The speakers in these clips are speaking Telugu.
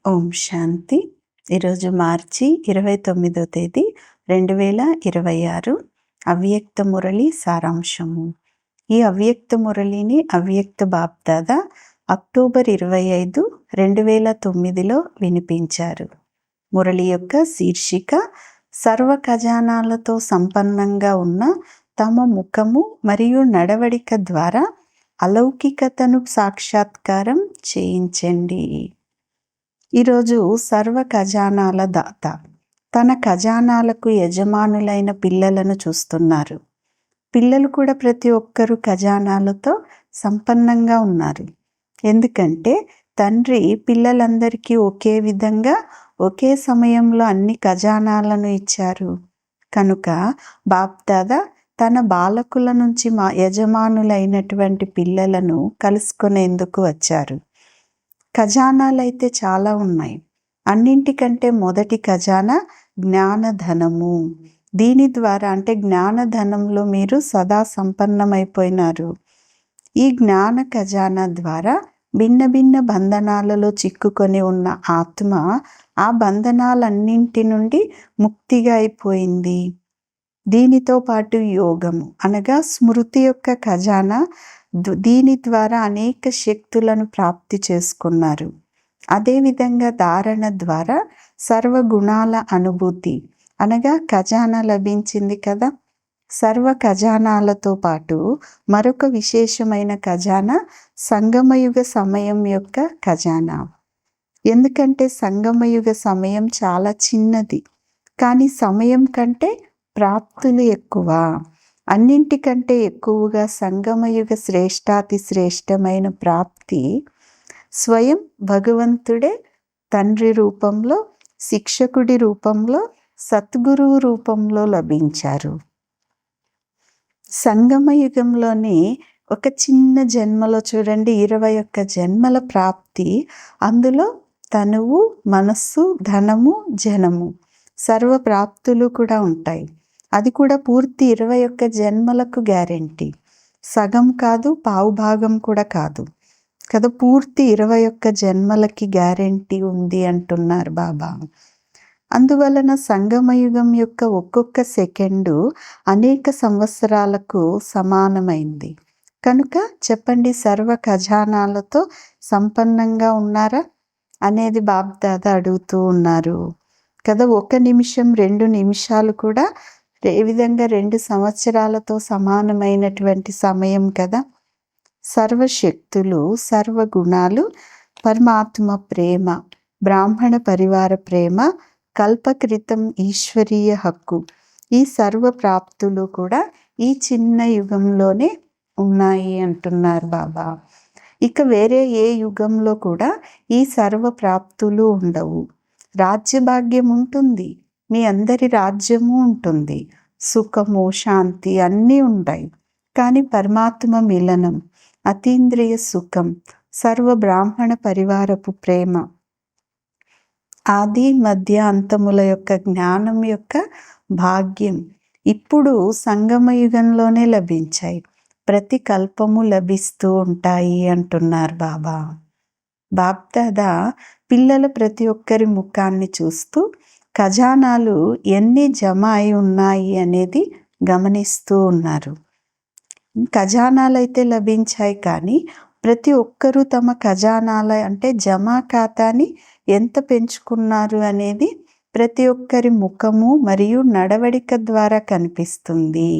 ఓం శాంతి. ఈరోజు మార్చి 29వ తేదీ 2026 అవ్యక్త మురళి సారాంశము. ఈ అవ్యక్త మురళిని అవ్యక్త బాప్దాదా అక్టోబర్ 25, 2009లో వినిపించారు. మురళి యొక్క శీర్షిక సర్వ ఖజానాలతో సంపన్నంగా ఉన్న తమ ముఖము మరియు నడవడిక ద్వారా అలౌకికతను సాక్షాత్కారం చేయించండి. ఈరోజు సర్వ ఖజానాల దాత తన ఖజానాలకు యజమానులైన పిల్లలను చూస్తున్నారు. పిల్లలు కూడా ప్రతి ఒక్కరూ ఖజానాలతో సంపన్నంగా ఉన్నారు. ఎందుకంటే తండ్రి పిల్లలందరికీ ఒకే విధంగా ఒకే సమయంలో అన్ని ఖజానాలను ఇచ్చారు. కనుక బాప్దాదా తన బాలకుల నుంచి యజమానులైనటువంటి పిల్లలను కలుసుకునేందుకు వచ్చారు. ఖజానాలైతే చాలా ఉన్నాయి. అన్నింటికంటే మొదటి ఖజానా జ్ఞానధనము. దీని ద్వారా అంటే జ్ఞానధనంలో మీరు సదా సంపన్నమైపోయినారు. ఈ జ్ఞాన ఖజానా ద్వారా భిన్న భిన్న బంధనాలలో చిక్కుకొని ఉన్న ఆత్మ ఆ బంధనాలన్నింటి నుండి ముక్తిగా అయిపోయింది. దీనితో పాటు యోగము అనగా స్మృతి యొక్క ఖజానా, దీని ద్వారా అనేక శక్తులను ప్రాప్తి చేసుకున్నారు. అదేవిధంగా ధారణ ద్వారా సర్వగుణాల అనుభూతి అనగా ఖజానా లభించింది కదా. సర్వ ఖజానాలతో పాటు మరొక విశేషమైన ఖజానా సంగమయుగ సమయం యొక్క ఖజానా. ఎందుకంటే సంగమయుగ సమయం చాలా చిన్నది, కానీ సమయం కంటే ప్రాప్తులు ఎక్కువ. అన్నింటికంటే ఎక్కువగా సంగమయుగ శ్రేష్టాతి శ్రేష్టమైన ప్రాప్తి స్వయం భగవంతుడే తండ్రి రూపంలో, శిక్షకుడి రూపంలో, సద్గురువు రూపంలో లభించారు. సంగమయుగంలోని ఒక చిన్న జన్మలో చూడండి 21 జన్మల ప్రాప్తి. అందులో తనువు, మనస్సు, ధనము, జనము సర్వ ప్రాప్తులు కూడా ఉంటాయి. అది కూడా పూర్తి 21 జన్మలకు గ్యారెంటీ. సగం కాదు, పావు భాగం కూడా కాదు కదా. పూర్తి 21 జన్మలకి గ్యారెంటీ ఉంది అంటున్నారు బాబా. అందువలన సంగమయుగం యొక్క ఒక్కొక్క సెకండు అనేక సంవత్సరాలకు సమానమైంది. కనుక చెప్పండి, సర్వ ఖజానాలతో సంపన్నంగా ఉన్నారా అనేది బాప్దాదా అడుగుతూ ఉన్నారు కదా. 1 నిమిషం 2 నిమిషాలు కూడా ఏ విధంగా 2 సంవత్సరాలతో సమానమైనటువంటి సమయం కదా. సర్వశక్తులు, సర్వగుణాలు, పరమాత్మ ప్రేమ, బ్రాహ్మణ పరివార ప్రేమ, కల్పకృతం ఈశ్వరీయ హక్కు, ఈ సర్వ ప్రాప్తులు కూడా ఈ చిన్న యుగంలోనే ఉన్నాయి అంటున్నారు బాబా. ఇక వేరే ఏ యుగంలో కూడా ఈ సర్వ ప్రాప్తులు ఉండవు. రాజ్యభాగ్యం ఉంటుంది, మీ అందరి రాజ్యము ఉంటుంది, సుఖము, శాంతి అన్నీ ఉంటాయి. కానీ పరమాత్మ మిలనం, అతీంద్రియ సుఖం, సర్వ బ్రాహ్మణ పరివారపు ప్రేమ, ఆది మధ్య అంతముల యొక్క జ్ఞానం యొక్క భాగ్యం ఇప్పుడు సంగమయుగంలోనే లభించాయి. ప్రతి కల్పము లభిస్తూ ఉంటాయి అంటున్నారు బాబా. బాప్దాదా పిల్లల ప్రతి ఒక్కరి ముఖాన్ని చూస్తూ ఖజానాలు ఎన్ని జమ అయి ఉన్నాయి అనేది గమనిస్తూ ఉన్నారు. ఖజానాలైతే లభించాయి, కానీ ప్రతి ఒక్కరూ తమ ఖజానాల అంటే జమా ఖాతాని ఎంత పెంచుకున్నారు అనేది ప్రతి ఒక్కరి ముఖము మరియు నడవడిక ద్వారా కనిపిస్తుంది.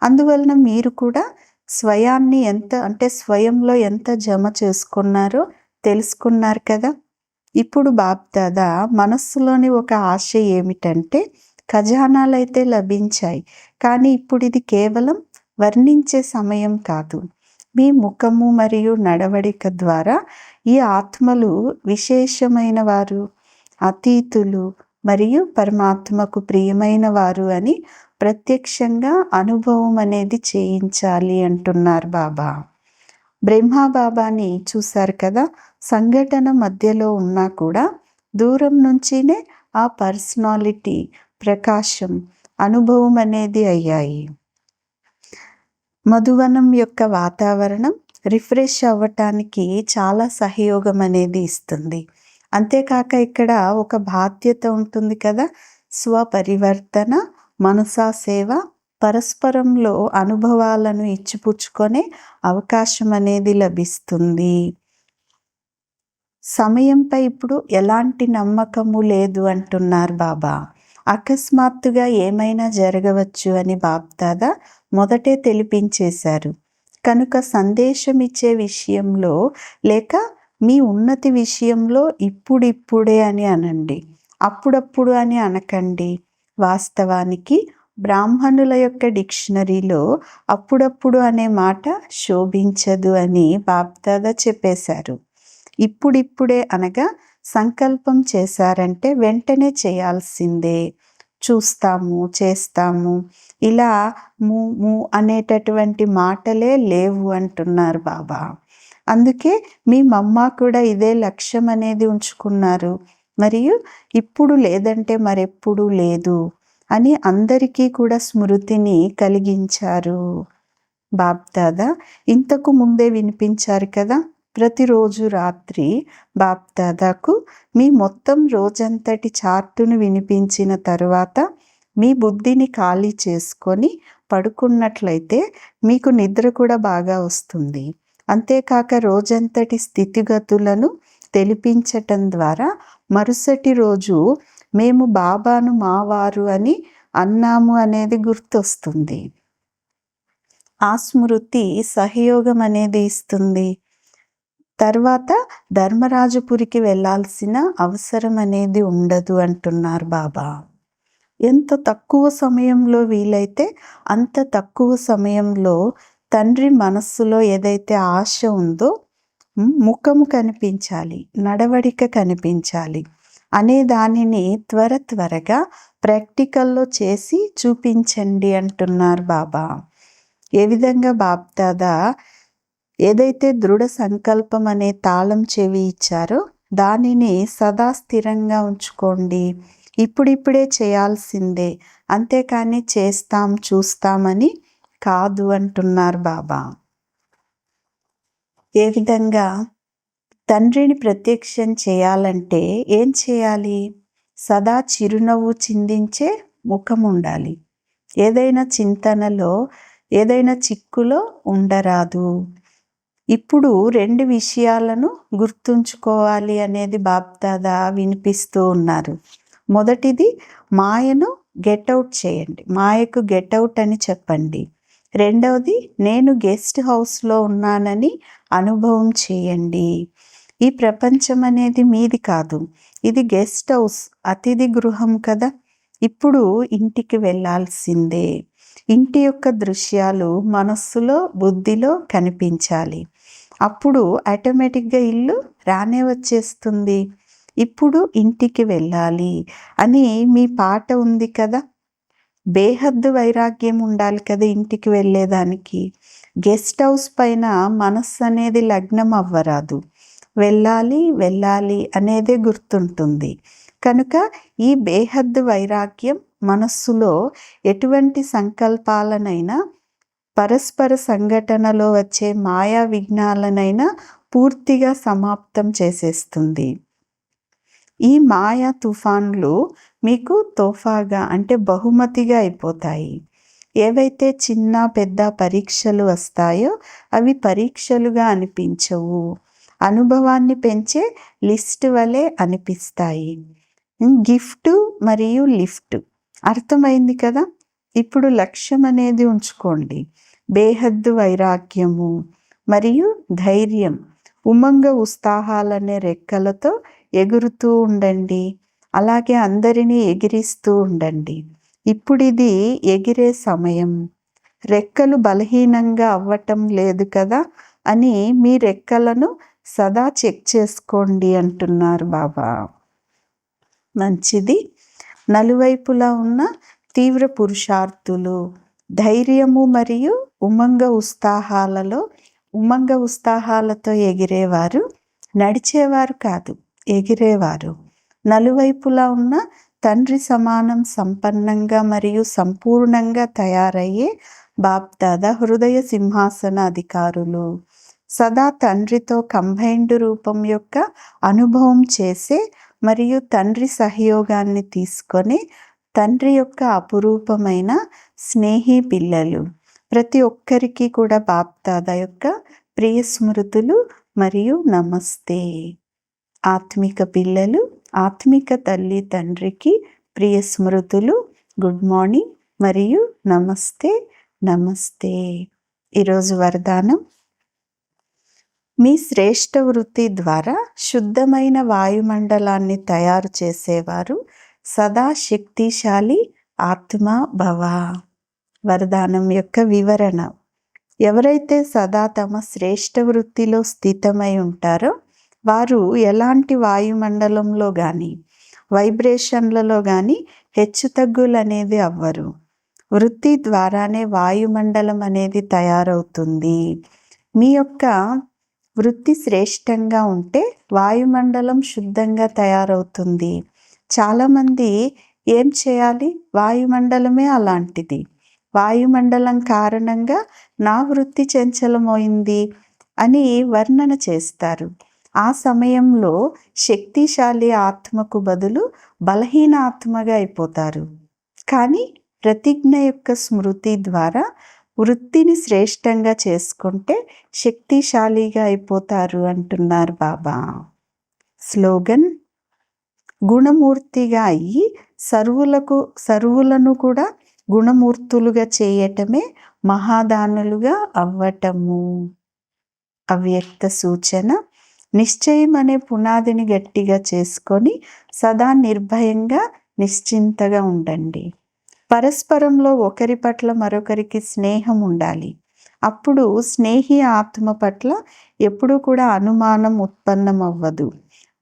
అందువలన మీరు కూడా స్వయాన్ని ఎంత అంటే స్వయంలో ఎంత జమ చేసుకున్నారో తెలుసుకున్నారు కదా. ఇప్పుడు బాప్దాదా మనస్సులోని ఒక ఆశ ఏమిటంటే ఖజానాలైతే లభించాయి, కానీ ఇప్పుడు ఇది కేవలం వర్ణించే సమయం కాదు. మీ ముఖము మరియు నడవడిక ద్వారా ఈ ఆత్మలు విశేషమైన వారు, అతీతులు మరియు పరమాత్మకు ప్రియమైన వారు అని ప్రత్యక్షంగా అనుభవం అనేది చేయించాలి అంటున్నారు బాబా. బ్రహ్మాబాబాని చూశారు కదా. సంఘటన మధ్యలో ఉన్నా కూడా దూరం నుంచినే ఆ పర్సనాలిటీ, ప్రకాశం, అనుభవం అనేది అయ్యాయి. మధువనం యొక్క వాతావరణం రిఫ్రెష్ అవ్వటానికి చాలా సహయోగం అనేది ఇస్తుంది. అంతేకాక ఇక్కడ ఒక బాధ్యత ఉంటుంది కదా, స్వపరివర్తన, మనసా సేవ, పరస్పరంలో అనుభవాలను ఇచ్చిపుచ్చుకొనే అవకాశం అనేది లభిస్తుంది. సమయంపై ఇప్పుడు ఎలాంటి నమ్మకము లేదు అంటున్నారు బాబా. అకస్మాత్తుగా ఏమైనా జరగవచ్చు అని బాప్దాదా మొదటే తెలిపించేశారు. కనుక సందేశం ఇచ్చే విషయంలో లేక మీ ఉన్నతి విషయంలో ఇప్పుడిప్పుడే అని అనండి, అప్పుడప్పుడు అని అనకండి. వాస్తవానికి బ్రాహ్మణుల యొక్క డిక్షనరీలో అప్పుడప్పుడు అనే మాట శోభించదు అని బాప్దాదా చెప్పేశారు. ఇప్పుడిప్పుడే అనగా సంకల్పం చేశారంటే వెంటనే చేయాల్సిందే. చూస్తాము, చేస్తాము, ఇలా అనేటటువంటి మాటలే లేవు అంటున్నారు బాబా. అందుకే మీ మమ్మ కూడా ఇదే లక్ష్యం అనేది ఉంచుకున్నారు. మరియు ఇప్పుడు లేదంటే మరెప్పుడు లేదు అని అందరికీ కూడా స్మృతిని కలిగించారు. బాప్దాదా ఇంతకు ముందే వినిపించారు కదా, ప్రతిరోజు రాత్రి బాప్దాదాకు మీ మొత్తం రోజంతటి చార్టును వినిపించిన తరువాత మీ బుద్ధిని ఖాళీ చేసుకొని పడుకున్నట్లయితే మీకు నిద్ర కూడా బాగా వస్తుంది. అంతేకాక రోజంతటి స్థితిగతులను తెలిపించటం ద్వారా మరుసటి రోజు మేము బాబాను మావారు అని అన్నాము అనేది గుర్తొస్తుంది. ఆ స్మృతి సహయోగం అనేది ఇస్తుంది. తర్వాత ధర్మరాజపురికి వెళ్ళాల్సిన అవసరం అనేది ఉండదు అంటున్నారు బాబా. ఎంత తక్కువ సమయంలో వీలైతే అంత తక్కువ సమయంలో తండ్రి మనస్సులో ఏదైతే ఆశ ఉందో ముఖము కనిపించాలి, నడవడిక కనిపించాలి అనే దానిని త్వరగా ప్రాక్టికల్లో చేసి చూపించండి అంటున్నారు బాబా. ఏ విధంగా బాప్దాదా ఏదైతే దృఢ సంకల్పం అనే తాళం చెవి ఇచ్చారో దానిని సదా స్థిరంగా ఉంచుకోండి. ఇప్పుడిప్పుడే చేయాల్సిందే, అంతేకాని చేస్తాం చూస్తామని కాదు అంటున్నారు బాబా. ఏ విధంగా తండ్రిని ప్రత్యక్షం చేయాలంటే ఏం చేయాలి? సదా చిరునవ్వు చిందించే ముఖం ఉండాలి. ఏదైనా చింతనలో, ఏదైనా చిక్కులో ఉండరాదు. ఇప్పుడు 2 విషయాలను గుర్తుంచుకోవాలి అనేది బాప్దాదా వినిపిస్తూ ఉన్నారు. మొదటిది, మాయను గెట్అవుట్ చేయండి, మాయకు గెట్అవుట్ అని చెప్పండి. రెండవది, నేను గెస్ట్ హౌస్లో ఉన్నానని అనుభవం చేయండి. ఈ ప్రపంచం అనేది మీది కాదు, ఇది గెస్ట్ హౌస్, అతిథి గృహం కదా. ఇప్పుడు ఇంటికి వెళ్ళాల్సిందే. ఇంటి యొక్క దృశ్యాలు మనస్సులో, బుద్ధిలో కనిపించాలి. అప్పుడు ఆటోమేటిక్గా ఇల్లు రానే వచ్చేస్తుంది. ఇప్పుడు ఇంటికి వెళ్ళాలి అని మీ పాట ఉంది కదా. బేహద్దు వైరాగ్యం ఉండాలి కదా ఇంటికి వెళ్ళేదానికి. గెస్ట్ హౌస్ పైన మనస్సు అనేది లగ్నం అవ్వరాదు. వెళ్ళాలి అనేదే గుర్తుంటుంది. కనుక ఈ బేహద్దు వైరాగ్యం మనస్సులో ఎటువంటి సంకల్పాలనైనా, పరస్పర సంఘటనలో వచ్చే మాయా విఘ్నాలనైనా పూర్తిగా సమాప్తం చేసేస్తుంది. ఈ మాయా తుఫాన్లు మీకు తోఫాగా అంటే బహుమతిగా అయిపోతాయి. ఏవైతే చిన్న పెద్ద పరీక్షలు వస్తాయో అవి పరీక్షలుగా అనిపించవు, అనుభవాన్ని పెంచే లిస్ట్ వలె అనిపిస్తాయి. గిఫ్ట్ మరియు లిఫ్ట్ అర్థమైంది కదా. ఇప్పుడు లక్ష్యం అనేది ఉంచుకోండి. బేహద్దు వైరాగ్యము మరియు ధైర్యం, ఉమంగ ఉత్సాహాలనే రెక్కలతో ఎగురుతూ ఉండండి. అలాగే అందరినీ ఎగిరిస్తూ ఉండండి. ఇప్పుడు ఇది ఎగిరే సమయం. రెక్కలు బలహీనంగా అవ్వటం లేదు కదా అని మీ రెక్కలను సదా చెక్ చేసుకోండి అంటున్నారు బాబా. మంచిది. నలువైపులా ఉన్న తీవ్ర పురుషార్థులు, ధైర్యము మరియు ఉమంగ ఉత్సాహాలతో ఎగిరేవారు నడిచేవారు కాదు, ఎగిరేవారు. నలువైపులా ఉన్న తండ్రి సమానం సంపన్నంగా మరియు సంపూర్ణంగా తయారయ్యే బాప్దాదా హృదయ సింహాసన అధికారులు. సదా తండ్రితో కంబైన్డ్ రూపం యొక్క అనుభవం చేసే మరియు తండ్రి సహయోగాన్ని తీసుకొని తండ్రి యొక్క అపురూపమైన స్నేహి పిల్లలు. ప్రతి ఒక్కరికి కూడా బాప్దాదా యొక్క ప్రియ స్మృతులు మరియు నమస్తే. ఆత్మిక పిల్లలు, ఆత్మిక తల్లి తండ్రికి ప్రియ స్మృతులు, గుడ్ మార్నింగ్ మరియు నమస్తే నమస్తే. ఈరోజు వరదానం: మీ శ్రేష్ఠ వృత్తి ద్వారా శుద్ధమైన వాయుమండలాన్ని తయారు చేసేవారు సదా శక్తిశాలి ఆత్మ భవ. వరదానం యొక్క వివరణ: ఎవరైతే సదా తమ శ్రేష్ఠ వృత్తిలో స్థితమై ఉంటారో వారు ఎలాంటి వాయుమండలంలో కానీ వైబ్రేషన్లలో కానీ హెచ్చుతగ్గులు అనేది అవ్వరు. వృత్తి ద్వారానే వాయుమండలం అనేది తయారవుతుంది. మీ యొక్క వృత్తి శ్రేష్టంగా ఉంటే వాయుమండలం శుద్ధంగా తయారవుతుంది. చాలామంది ఏం చేయాలి, వాయుమండలమే అలాంటిది, వాయుమండలం కారణంగా నా వృత్తి చంచలమైంది అని వర్ణన చేస్తారు. ఆ సమయంలో శక్తిశాలి ఆత్మకు బదులు బలహీన ఆత్మగా అయిపోతారు. కానీ ప్రతిజ్ఞ యొక్క స్మృతి ద్వారా వృత్తిని శ్రేష్టంగా చేసుకుంటే శక్తిశాలిగా అయిపోతారు అంటున్నారు బాబా. స్లోగన్: గుణమూర్తిగా అయ్యి సర్వులను కూడా గుణమూర్తులుగా చేయటమే మహాదానులుగా అవ్వటము. అవ్యక్త సూచన: నిశ్చయం అనే పునాదిని గట్టిగా చేసుకొని సదా నిర్భయంగా నిశ్చింతగా ఉండండి. పరస్పరంలో ఒకరి పట్ల మరొకరికి స్నేహం ఉండాలి. అప్పుడు స్నేహి ఆత్మ పట్ల ఎప్పుడూ కూడా అనుమానం ఉత్పన్నం అవ్వదు.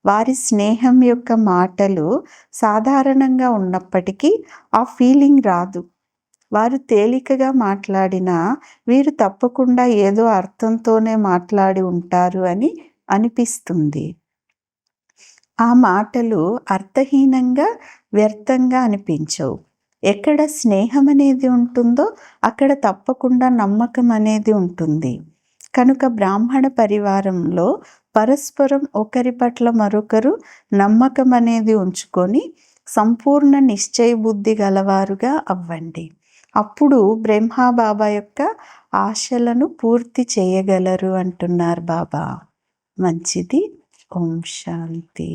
వారి స్నేహం యొక్క మాటలు సాధారణంగా ఉన్నప్పటికీ ఆ ఫీలింగ్ రాదు. వారు తేలికగా మాట్లాడినా వీరు తప్పకుండా ఏదో అర్థంతోనే మాట్లాడి ఉంటారు అని అనిపిస్తుంది. ఆ మాటలు అర్థహీనంగా వ్యర్థంగా అనిపించవు. ఎక్కడ స్నేహం అనేది ఉంటుందో అక్కడ తప్పకుండా నమ్మకం అనేది ఉంటుంది. కనుక బ్రాహ్మణ పరివారంలో పరస్పరం ఒకరి పట్ల మరొకరు నమ్మకం అనేది ఉంచుకొని సంపూర్ణ నిశ్చయ బుద్ధి గలవారుగా అవ్వండి. అప్పుడు బ్రహ్మబాబా యొక్క ఆశలను పూర్తి చేయగలరు అంటున్నారు బాబా. మంచిది. ఓం శాంతి.